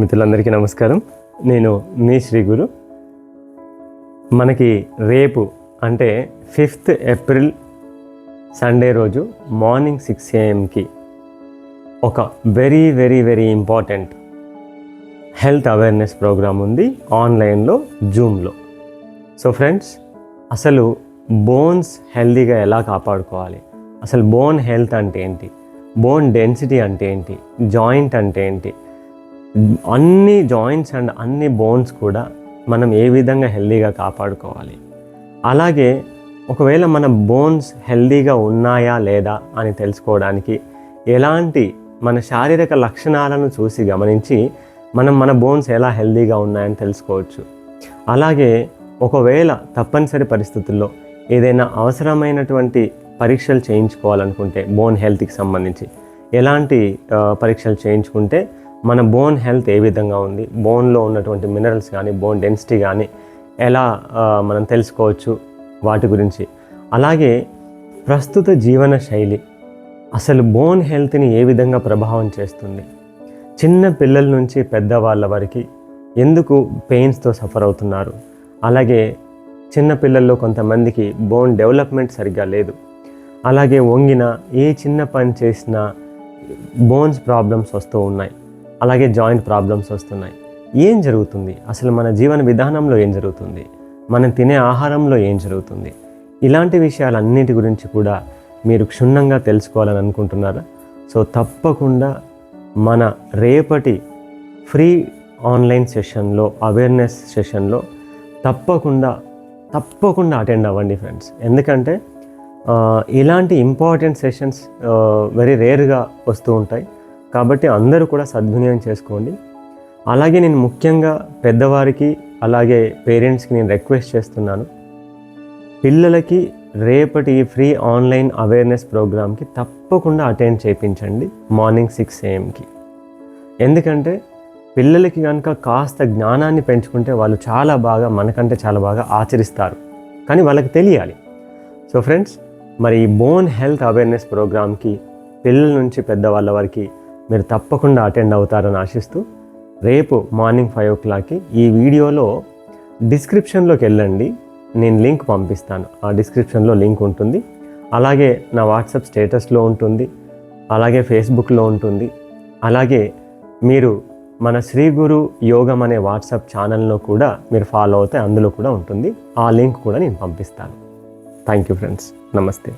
మిత్రులందరికీ నమస్కారం. నేను మీ శ్రీ గురు. మనకి రేపు అంటే 5th ఏప్రిల్ సండే రోజు మార్నింగ్ 6 AM ఒక very very very important health awareness program ఉంది ఆన్లైన్లో, జూమ్లో. సో ఫ్రెండ్స్, అసలు బోన్స్ హెల్తీగా ఎలా కాపాడుకోవాలి, అసలు బోన్ హెల్త్ అంటే ఏంటి, బోన్ డెన్సిటీ అంటే ఏంటి, జాయింట్ అంటే ఏంటి, అన్ని జాయింట్స్ అండ్ అన్ని బోన్స్ కూడా మనం ఏ విధంగా హెల్తీగా కాపాడుకోవాలి, అలాగే ఒకవేళ మన బోన్స్ హెల్తీగా ఉన్నాయా లేదా అని తెలుసుకోవడానికి ఎలాంటి మన శారీరక లక్షణాలను చూసి గమనించి మనం మన బోన్స్ ఎలా హెల్తీగా ఉన్నాయని తెలుసుకోవచ్చు. అలాగే ఒకవేళ తప్పనిసరి పరిస్థితుల్లో ఏదైనా అవసరమైనటువంటి పరీక్షలు చేయించుకోవాలనుకుంటే బోన్ హెల్త్కి సంబంధించి ఎలాంటి పరీక్షలు చేయించుకుంటే మన బోన్ హెల్త్ ఏ విధంగా ఉంది, బోన్లో ఉన్నటువంటి మినరల్స్ కానీ బోన్ డెన్సిటీ కానీ ఎలా మనం తెలుసుకోవచ్చు వాటి గురించి. అలాగే ప్రస్తుత జీవన శైలి అసలు బోన్ హెల్త్ని ఏ విధంగా ప్రభావం చేస్తుంది, చిన్న పిల్లల నుంచి పెద్దవాళ్ళ వరకు ఎందుకు పెయిన్స్తో సఫర్ అవుతున్నారు, అలాగే చిన్న పిల్లల్లో కొంతమందికి బోన్ డెవలప్మెంట్ సరిగ్గా లేదు, అలాగే వంగిన ఏ చిన్న పని చేసినా బోన్స్ ప్రాబ్లమ్స్ వస్తూ ఉన్నాయి, అలాగే జాయింట్ ప్రాబ్లమ్స్ వస్తున్నాయి. ఏం జరుగుతుంది, అసలు మన జీవన విధానంలో ఏం జరుగుతుంది, మనం తినే ఆహారంలో ఏం జరుగుతుంది, ఇలాంటి విషయాలన్నిటి గురించి కూడా మీరు క్షుణ్ణంగా తెలుసుకోవాలని అనుకుంటున్నారా? సో తప్పకుండా మన రేపటి ఫ్రీ ఆన్లైన్ సెషన్లో, అవేర్నెస్ సెషన్లో తప్పకుండా అటెండ్ అవ్వండి ఫ్రెండ్స్. ఎందుకంటే ఇలాంటి ఇంపార్టెంట్ సెషన్స్ వెరీ రేర్గా వస్తూ ఉంటాయి, కాబట్టి అందరూ కూడా సద్వినియోగం చేసుకోండి. అలాగే నేను ముఖ్యంగా పెద్దవారికి అలాగే పేరెంట్స్కి నేను రిక్వెస్ట్ చేస్తున్నాను, పిల్లలకి రేపటి ఈ ఫ్రీ ఆన్లైన్ అవేర్నెస్ ప్రోగ్రామ్కి తప్పకుండా అటెండ్ చేయించండి మార్నింగ్ 6 AM. ఎందుకంటే పిల్లలకి కనుక కాస్త జ్ఞానాన్ని పెంచుకుంటే వాళ్ళు చాలా బాగా, మనకంటే చాలా బాగా ఆచరిస్తారు, కానీ వాళ్ళకి తెలియాలి. సో ఫ్రెండ్స్, మరి ఈ బోన్ హెల్త్ అవేర్నెస్ ప్రోగ్రామ్కి పిల్లల నుంచి పెద్దవాళ్ళ వరకు మీరు తప్పకుండా అటెండ్ అవుతారని ఆశిస్తూ, రేపు మార్నింగ్ 5 o'clock ఈ వీడియోలో డిస్క్రిప్షన్లోకి వెళ్ళండి, నేను లింక్ పంపిస్తాను. ఆ డిస్క్రిప్షన్లో లింక్ ఉంటుంది, అలాగే నా వాట్సాప్ స్టేటస్లో ఉంటుంది, అలాగే ఫేస్బుక్లో ఉంటుంది, అలాగే మీరు మన శ్రీ గురు యోగం అనే వాట్సాప్ ఛానల్లో కూడా మీరు ఫాలో అవుతే అందులో కూడా ఉంటుంది. ఆ లింక్ కూడా నేను పంపిస్తాను. Thank you friends. నమస్తే.